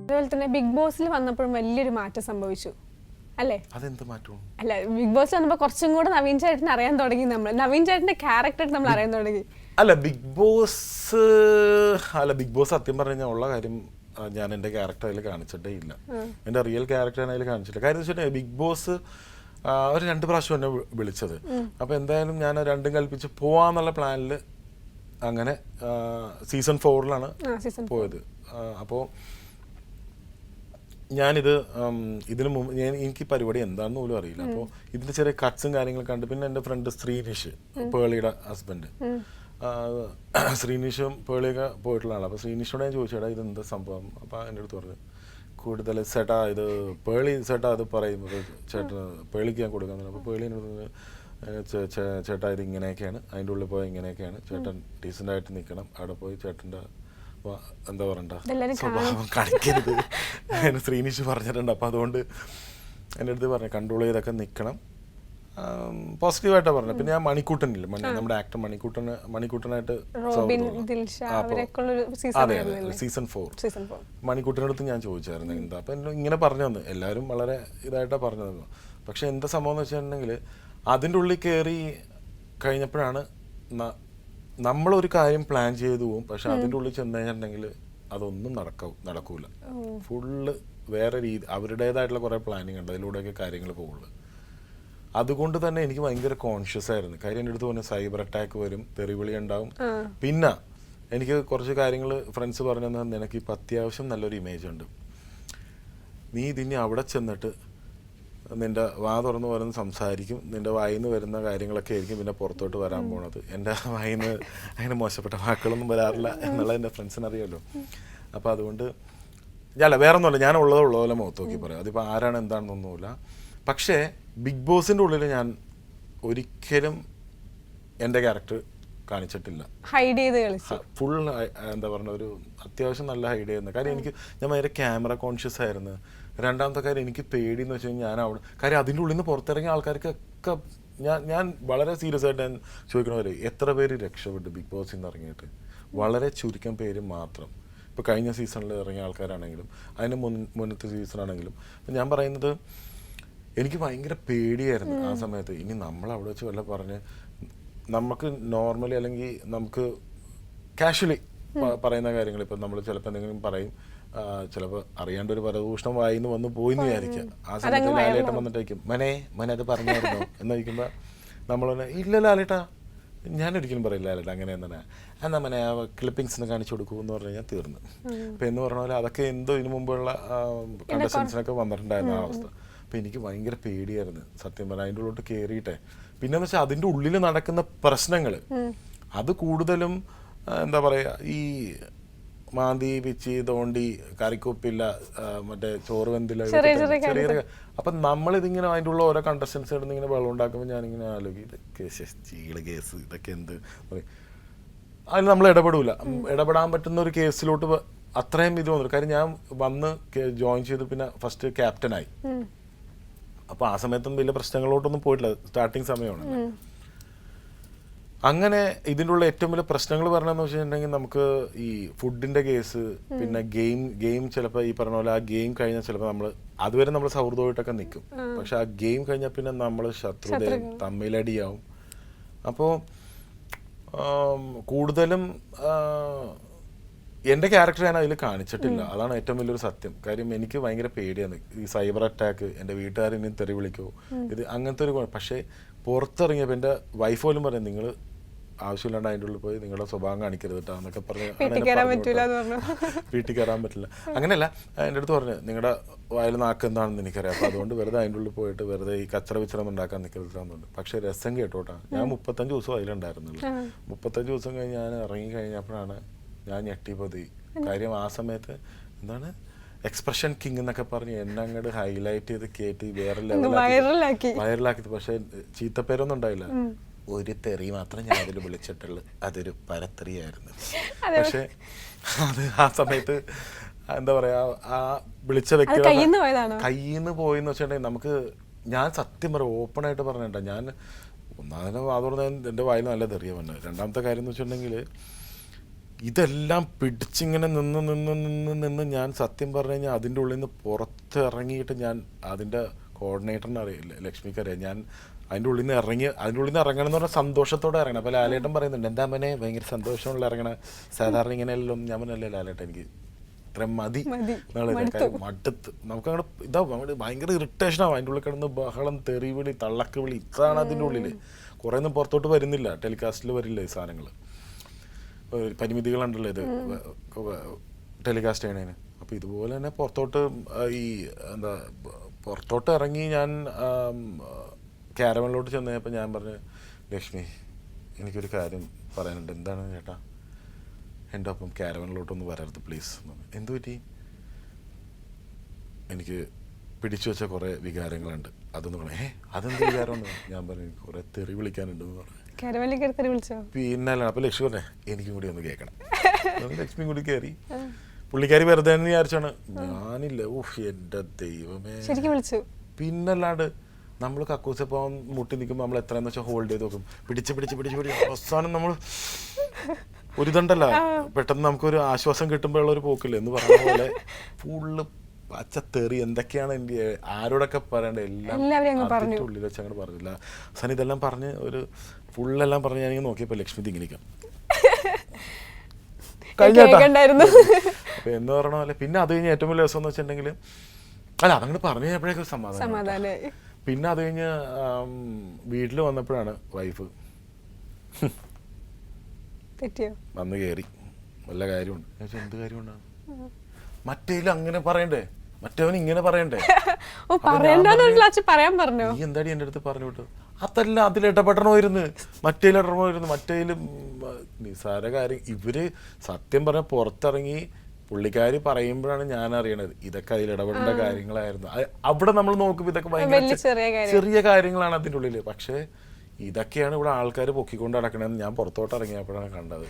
അതുപോലെ തന്നെ ബിഗ് ബോസിൽ വന്നപ്പോഴും വലിയൊരു മാറ്റം സംഭവിച്ചു അല്ലേ? അതെന്ത് മാറ്റവും അല്ല, ബിഗ് ബോസിൽ വന്നപ്പോൾ കുറച്ചും കൂടെ നവീൻ ചേട്ടനെ അറിയാൻ തുടങ്ങി. നവീൻ ചേട്ടന്റെ ക്യാരക്ടർ നമ്മൾ അറിയാൻ തുടങ്ങി. ബിഗ് ബോസ് സത്യം പറഞ്ഞാൽ ഉള്ള കാര്യം ഞാൻ എൻ്റെ ക്യാരക്ടർ അതിൽ കാണിച്ചിട്ടേ ഇല്ല. എൻ്റെ റിയൽ ക്യാരക്ടർ അതിൽ കാണിച്ചില്ല. കാര്യം എന്ന് വെച്ചിട്ടുണ്ടെങ്കിൽ ബിഗ് ബോസ് അവർ 2 പ്രാവശ്യം എന്നെ വിളിച്ചത്. അപ്പോൾ എന്തായാലും ഞാൻ രണ്ടും കൽപ്പിച്ച് പോവാന്നുള്ള പ്ലാനിൽ അങ്ങനെ സീസൺ 4 പോയത്. അപ്പോൾ ഇതിനു മുമ്പ് എനിക്ക് പരിപാടി എന്താണെന്ന് പോലും അറിയില്ല. അപ്പോൾ ഇതിൻ്റെ ചെറിയ കട്ട്സും കാര്യങ്ങളും കണ്ട് പിന്നെ എൻ്റെ ഫ്രണ്ട് ശ്രീനിഷ്, പേളിയുടെ ഹസ്ബൻഡ്, ശ്രീനിഷും പേളിയൊക്കെ പോയിട്ടുള്ള ആളാണ്. അപ്പോൾ ശ്രീനിഷോട് ഞാൻ ചോദിച്ചേട്ടാ ഇതെന്താ സംഭവം? അപ്പോൾ എൻ്റെ അടുത്ത് പറഞ്ഞു കൂടുതൽ ചേട്ടാ ഇത് പേളി ചേട്ടാ അത് പറയുന്നത് ചേട്ടൻ പേളിക്ക് ഞാൻ കൊടുക്കാൻ. അപ്പോൾ പേളി ചേട്ടാ ഇത് ഇങ്ങനെയൊക്കെയാണ്, അതിൻ്റെ ഉള്ളിൽ പോയാൽ ഇങ്ങനെയൊക്കെയാണ്, ചേട്ടൻ ഡീസൻ്റായിട്ട് നിൽക്കണം, അവിടെ പോയി ചേട്ടൻ്റെ എന്താ പറയണ്ട സ്വഭാവം കാണിക്കരുത് എന്ന് ശ്രീനിഷ് പറഞ്ഞിട്ടുണ്ട്. അപ്പോൾ അതുകൊണ്ട് എൻ്റെ അടുത്ത് പറഞ്ഞു കൺട്രോൾ ചെയ്തൊക്കെ നിൽക്കണം, പോസിറ്റീവായിട്ടാണ് പറഞ്ഞത്. പിന്നെ ഞാൻ മണിക്കൂട്ടനില്ല, നമ്മുടെ ആക്ടർ മണിക്കൂട്ടനായിട്ട് അതെ സീസൺ 4 മണിക്കൂട്ടനടുത്ത് ഞാൻ ചോദിച്ചായിരുന്നു എന്താ. അപ്പം എന്നെ ഇങ്ങനെ പറഞ്ഞു തന്നു, എല്ലാവരും വളരെ ഇതായിട്ടാണ് പറഞ്ഞു തന്നു. പക്ഷെ എന്താ സംഭവം എന്ന് വെച്ചിട്ടുണ്ടെങ്കിൽ അതിൻ്റെ ഉള്ളിൽ കയറി കഴിഞ്ഞപ്പോഴാണ് നമ്മളൊരു കാര്യം പ്ലാൻ ചെയ്തു പോകും, പക്ഷെ അതിൻ്റെ ഉള്ളിൽ ചെന്ന് കഴിഞ്ഞിട്ടുണ്ടെങ്കിൽ അതൊന്നും നടക്കൂല. ഫുള്ള് വേറെ രീതി, അവരുടേതായിട്ടുള്ള കുറേ പ്ലാനിങ് ഉണ്ട്, അതിലൂടെയൊക്കെ കാര്യങ്ങൾ പോകുള്ളൂ. അതുകൊണ്ട് തന്നെ എനിക്ക് ഭയങ്കര കോൺഷ്യസ് ആയിരുന്നു. കാര്യം എൻ്റെ അടുത്ത് പറഞ്ഞ സൈബർ അറ്റാക്ക് വരും, തെറിവിളി ഉണ്ടാവും. പിന്നെ എനിക്ക് കുറച്ച് കാര്യങ്ങൾ ഫ്രണ്ട്സ് പറഞ്ഞു തന്നാൽ നിനക്ക് ഇപ്പം അത്യാവശ്യം നല്ലൊരു ഇമേജ് ഉണ്ട്, നീ ഇതിനി അവിടെ ചെന്നിട്ട് നിൻ്റെ വാ തുറന്ന് വരുന്ന സംസാരിക്കും, നിൻ്റെ വായിൽ നിന്ന് വരുന്ന കാര്യങ്ങളൊക്കെ ആയിരിക്കും പിന്നെ പുറത്തോട്ട് വരാൻ പോണത്. എൻ്റെ വായിൽ നിന്ന് അങ്ങനെ മോശപ്പെട്ട വാക്കുകളൊന്നും വരാറില്ല എന്നുള്ളത് എൻ്റെ ഫ്രണ്ട്സിന് അറിയാമല്ലോ. അപ്പോൾ അതുകൊണ്ട് വേറെ ഒന്നുമില്ല, ഞാൻ ഉള്ളതുപോലെ മുഖത്ത് നോക്കി പറയാം. അതിപ്പോൾ ആരാണ് എന്താണെന്നൊന്നുമില്ല. പക്ഷേ ബിഗ് ബോസിൻ്റെ ഉള്ളിൽ ഞാൻ ഒരിക്കലും എൻ്റെ ക്യാരക്ടർ കാണിച്ചിട്ടില്ല, ഹൈഡ് ചെയ്ത് കളിച്ചു. ഫുൾ എന്താ പറയുക, ഒരു അത്യാവശ്യം നല്ല ഹൈഡ് ചെയ്യുന്ന കാര്യം. ഞാൻ ഭയങ്കര ക്യാമറ കോൺഷ്യസ് ആയിരുന്നു. രണ്ടാമത്തെ കാര്യം എനിക്ക് പേടിയെന്ന് വെച്ച് കഴിഞ്ഞാൽ ഞാൻ അവിടെ കാര്യം അതിൻ്റെ ഉള്ളിൽ നിന്ന് പുറത്തിറങ്ങിയ ആൾക്കാർക്കൊക്കെ ഞാൻ വളരെ സീരിയസ് ആയിട്ട് ഞാൻ ചോദിക്കണവരെ എത്ര പേര് രക്ഷപ്പെട്ടു ബിഗ് ബോസിൽ നിന്ന് ഇറങ്ങിയിട്ട്? വളരെ ചുരുക്കം പേര് മാത്രം. ഇപ്പോൾ കഴിഞ്ഞ സീസണിൽ ഇറങ്ങിയ ആൾക്കാരാണെങ്കിലും അതിന് മുന്നത്തെ സീസണാണെങ്കിലും. അപ്പം ഞാൻ പറയുന്നത് എനിക്ക് ഭയങ്കര പേടിയായിരുന്നു ആ സമയത്ത്. ഇനി നമ്മൾ അവിടെ വെച്ച് വല്ല പറഞ്ഞ് നമുക്ക് നോർമലി അല്ലെങ്കിൽ നമുക്ക് കാഷ്വലി പറയുന്ന കാര്യങ്ങൾ ഇപ്പം നമ്മൾ ചിലപ്പോൾ എന്തെങ്കിലും പറയും, ചിലപ്പോൾ അറിയാണ്ട് ഒരു പരദൂഷണം വായിന്ന് വന്ന് പോയിന്ന് വിചാരിക്കാം. ആ സമയത്ത് ലാലേട്ടൻ വന്നിട്ടേക്കും മനെ അത് പറഞ്ഞായിരുന്നോ എന്നോദിക്കുമ്പോൾ നമ്മൾ ഇല്ല ലാലേട്ടാ ഞാനൊരിക്കലും പറയില്ല ലാലേട്ട അങ്ങനെ തന്നെ എന്നാ മനെ ആ ക്ലിപ്പിങ്സിന് കാണിച്ചു കൊടുക്കൂ എന്ന് പറഞ്ഞു കഴിഞ്ഞാൽ തീർന്നു. അപ്പം എന്ന് പറഞ്ഞ പോലെ അതൊക്കെ എന്തോ ഇതിനു മുമ്പുള്ള കണ്ടസ്റ്റൻസിനൊക്കെ വന്നിട്ടുണ്ടായിരുന്ന ആ അവസ്ഥ. അപ്പം എനിക്ക് ഭയങ്കര പേടിയായിരുന്നു സത്യം പറഞ്ഞാൽ അതിൻ്റെ ഉള്ളിലോട്ട് കയറിയിട്ടെ. പിന്നെന്ന് വെച്ചാൽ അതിൻ്റെ ഉള്ളിൽ നടക്കുന്ന പ്രശ്നങ്ങൾ അത് കൂടുതലും എന്താ പറയുക, ഈ മാന്തി പിച്ചി തോണ്ടി കറിക്കൊപ്പില്ല മറ്റേ ചോറ് വെന്തില്ല ചെറിയ. അപ്പം നമ്മളിതിങ്ങനെ അതിൻ്റെ ഉള്ള ഓരോ കണ്ടസ്റ്റൻസ് ഇടുന്ന ഇങ്ങനെ വെള്ളം ഉണ്ടാക്കുമ്പോൾ ഞാനിങ്ങനെ ആലോചിക്കും ഇതൊക്കെ ചീള കേസ്, ഇതൊക്കെ എന്ത് പറയും. അതിൽ നമ്മൾ ഇടപെടാൻ പറ്റുന്ന ഒരു കേസിലോട്ട് അത്രയും ഇത് വന്നു. കാര്യം ഞാൻ വന്ന് ജോയിൻ ചെയ്ത് പിന്നെ ഫസ്റ്റ് ക്യാപ്റ്റനായി. അപ്പോൾ ആ സമയത്തൊന്നും വലിയ പ്രശ്നങ്ങളോട്ടൊന്നും പോയിട്ടില്ല, സ്റ്റാർട്ടിങ് സമയമാണ്. അങ്ങനെ ഇതിൻ്റെ ഉള്ള ഏറ്റവും വലിയ പ്രശ്നങ്ങൾ പറഞ്ഞതെന്ന് വെച്ചിട്ടുണ്ടെങ്കിൽ നമുക്ക് ഈ ഫുഡിൻ്റെ കേസ്, പിന്നെ ഗെയിം ചിലപ്പോൾ ഈ പറഞ്ഞ പോലെ ആ ഗെയിം കഴിഞ്ഞാൽ ചിലപ്പോൾ നമ്മൾ അതുവരെ നമ്മൾ സൗഹൃദമായിട്ടൊക്കെ നിൽക്കും, പക്ഷെ ആ ഗെയിം കഴിഞ്ഞാൽ പിന്നെ നമ്മൾ ശത്രുതയും തമ്മിലടിയാവും. അപ്പോൾ കൂടുതലും എൻ്റെ ക്യാരക്ടർ ഞാൻ അതിൽ കാണിച്ചിട്ടില്ല, അതാണ് ഏറ്റവും വലിയൊരു സത്യം. കാര്യം എനിക്ക് ഭയങ്കര പേടിയാണ് ഈ സൈബർ അറ്റാക്ക്, എൻ്റെ വീട്ടുകാരെന്നെ തെറി വിളിക്കുമോ ഇത് അങ്ങനത്തെ ഒരു. പക്ഷേ പുറത്തിറങ്ങിയപ്പോൾ എൻ്റെ വൈഫ് പോലും പറയും നിങ്ങൾ ആവശ്യമില്ലാണ്ട് അതിൻ്റെ ഉള്ളിൽ പോയി നിങ്ങളുടെ സ്വഭാവം കാണിക്കരുത് കേട്ടോ എന്നൊക്കെ പറഞ്ഞ് വീട്ടിൽ കയറാൻ പറ്റില്ല. അങ്ങനെയല്ല, എൻ്റെ അടുത്ത് പറഞ്ഞു നിങ്ങളുടെ വായിൽ നാക്ക് എന്താണെന്ന് എനിക്കറിയാം, അപ്പോൾ അതുകൊണ്ട് വെറുതെ അതിൻ്റെ ഉള്ളിൽ പോയിട്ട് വെറുതെ ഈ കച്ചറ വിച്ചറൊന്നും ഉണ്ടാക്കാൻ നിൽക്കരുതെന്നുണ്ട്. പക്ഷേ രസം കേട്ടോട്ടാ, ഞാൻ 35 ദിവസം അതിലുണ്ടായിരുന്നുള്ളൂ. 35 ദിവസം കഴിഞ്ഞ് ഞാൻ ഇറങ്ങി കഴിഞ്ഞപ്പോഴാണ് ഞാൻ ഞെട്ടിപ്പോയി. കാര്യം ആ സമയത്ത് എന്താണ് എക്സ്പ്രഷൻ കിങ് എന്നൊക്കെ പറഞ്ഞ് എന്നെ അങ്ങോട്ട് ഹൈലൈറ്റ് ചെയ്ത് കയറ്റി വേറെ വൈറലാക്കി. പക്ഷെ ചീത്തപ്പേരൊന്നും ഉണ്ടായില്ല, ഒരു തെറി മാത്രം ഞാൻ അതിൽ വിളിച്ചിട്ടുള്ളു, അതൊരു പരത്തെറിയായിരുന്നു. പക്ഷെ അത് ആ സമയത്ത് എന്താ പറയാ, ആ വിളിച്ച വ്യക്തി കയ്യിൽ നിന്ന് പോയെന്ന് വെച്ചിട്ടുണ്ടെങ്കിൽ നമുക്ക്, ഞാൻ സത്യം പറയാം ഓപ്പൺ ആയിട്ട് പറഞ്ഞിട്ടാ, ഞാൻ ഒന്നാമതിനെ വാതുറന്ന് എൻ്റെ വായിൽ നല്ല തെറിയ വന്നത്. രണ്ടാമത്തെ കാര്യം എന്ന് വെച്ചിട്ടുണ്ടെങ്കിൽ ഇതെല്ലാം പിടിച്ചിങ്ങനെ നിന്ന് ഞാൻ സത്യം പറഞ്ഞു കഴിഞ്ഞാൽ അതിൻ്റെ ഉള്ളിൽ നിന്ന് പുറത്തിറങ്ങിയിട്ട് ഞാൻ അതിൻ്റെ കോർഡിനേറ്ററിന് അറിയില്ല, ലക്ഷ്മിക്ക് അറിയാം, ഞാൻ അതിൻ്റെ ഉള്ളിൽ നിന്ന് ഇറങ്ങണം എന്ന് പറഞ്ഞാൽ സന്തോഷത്തോടെ ഇറങ്ങണം. അപ്പോൾ ലാലേട്ടൻ പറയുന്നുണ്ട് എന്താ അമ്മനെ ഭയങ്കര സന്തോഷമുള്ള ഇറങ്ങണം, സാധാരണ ഇങ്ങനെയല്ലോ ഞാൻ പറഞ്ഞല്ലേ ലാലേട്ടൻ എനിക്ക് ഇത്ര മതി മടുത്ത് നമുക്ക് അങ്ങോട്ട് ഇതാവും, ഭയങ്കര ഇറിറ്റേഷനാവും അതിൻ്റെ ഉള്ളിൽ കിടന്ന് ബഹളം, തെറിവിളി, തള്ളക്ക് വിളി, ഇതാണ് അതിൻ്റെ ഉള്ളിൽ. കുറേ ഒന്നും പുറത്തോട്ട് വരുന്നില്ല, ടെലികാസ്റ്റിൽ വരില്ല ഈ സാധനങ്ങൾ, പരിമിതികളുണ്ടല്ലോ ഇത് ടെലികാസ്റ്റ് ചെയ്യണതിന്. അപ്പോൾ ഇതുപോലെ തന്നെ പുറത്തോട്ട് ഈ എന്താ പുറത്തോട്ട് ഇറങ്ങി ഞാൻ ക്യാരവനിലോട്ട് ചെന്ന് കഴിഞ്ഞപ്പോൾ ഞാൻ പറഞ്ഞു ലക്ഷ്മി എനിക്കൊരു കാര്യം പറയാനുണ്ട്. എന്താണ് ചേട്ടാ? എൻ്റെ ഒപ്പം ക്യാരവനിലോട്ടൊന്ന് വരരുത് പ്ലീസ്. എന്തു പറ്റി? എനിക്ക് പിടിച്ചു വെച്ച കുറേ വികാരങ്ങളുണ്ട്, അതൊന്ന് പറഞ്ഞു. അതെന്ത് വികാരമുണ്ട്? ഞാൻ പറഞ്ഞു എനിക്ക് കുറേ തെറി വിളിക്കാനുണ്ടെന്ന് പറഞ്ഞു. പിന്നെ അപ്പോൾ ലക്ഷ്മി പറഞ്ഞേ എനിക്കും കൂടി ഒന്ന് കേൾക്കണം. ലക്ഷ്മി കൂടി കയറി, പുള്ളിക്കാരി വെറുതെ എന്ന് വിചാരിച്ചാണ്, ഞാനില്ല. ഊഹ് എൻ്റെ ദൈവമേ, പിന്നല്ലാണ്ട് നമ്മൾ കക്കൂസ് പോകാൻ മുട്ടി നിൽക്കുമ്പോൾ നമ്മൾ എത്രയെന്ന് വെച്ചാൽ ഹോൾഡ് ചെയ്ത് നോക്കും, പിടിച്ച് അവസാനം നമ്മൾ ഒരു ഇതുണ്ടല്ലോ, പെട്ടെന്ന് നമുക്കൊരു ആശ്വാസം കിട്ടുമ്പോഴുള്ള ഒരു പോക്കില്ല എന്ന് പറഞ്ഞ പോലെ ഫുള്ള് പച്ചത്തേറി എന്തൊക്കെയാണ് എനിക്ക് ആരോടൊക്കെ പറയണ്ടത് എല്ലാം ഉള്ളിൽ വെച്ച് അങ്ങോട്ട് പറഞ്ഞില്ല. അവസാനം ഇതെല്ലാം പറഞ്ഞ് ഒരു ഫുള്ളെല്ലാം പറഞ്ഞ് ഞാനിങ്ങനെ നോക്കിയപ്പോൾ ലക്ഷ്മി തിങ്ങിനിക്കാം കഴിഞ്ഞായിരുന്നു. അപ്പൊ എന്ന് പറഞ്ഞ പോലെ പിന്നെ അത് കഴിഞ്ഞ് ഏറ്റവും വലിയ രസം എന്ന് വെച്ചിട്ടുണ്ടെങ്കിൽ അല്ല അതങ്ങോട്ട് പറഞ്ഞു കഴിഞ്ഞപ്പോഴേക്കും സമാധാനം. പിന്നെ അത് കഴിഞ്ഞ് വീട്ടിൽ വന്നപ്പോഴാണ് വൈഫ് വന്ന് കയറി വല്ല കാര്യമുണ്ട്. ഞാൻ ചോദിച്ചു എന്ത് കാര്യമുണ്ടാണ്? മറ്റേലും അങ്ങനെ പറയണ്ടേ, മറ്റവൻ ഇങ്ങനെ പറയണ്ടേ, നീ എന്താടി എൻ്റെ അടുത്ത് പറഞ്ഞു വിട്ടു? അതല്ല അതിലിടപെടണമായിരുന്നു, മറ്റേലിടപെടണമായിരുന്നു. മറ്റേലും നിസാര കാര്യം ഇവര് സത്യം പറഞ്ഞ പുറത്തിറങ്ങി പുള്ളിക്കാരി പറയുമ്പോഴാണ് ഞാൻ അറിയണത് ഇതൊക്കെ അതിലിടപെടേണ്ട കാര്യങ്ങളായിരുന്നു. അവിടെ നമ്മൾ നോക്കുമ്പോൾ ഇതൊക്കെ ഭയങ്കര ചെറിയ കാര്യങ്ങളാണ് അതിൻ്റെ ഉള്ളിൽ. പക്ഷേ ഇതൊക്കെയാണ് ഇവിടെ ആൾക്കാർ പൊക്കിക്കൊണ്ട് നടക്കണമെന്ന് ഞാൻ പുറത്തോട്ട് ഇറങ്ങിയപ്പോഴാണ് കണ്ടത്.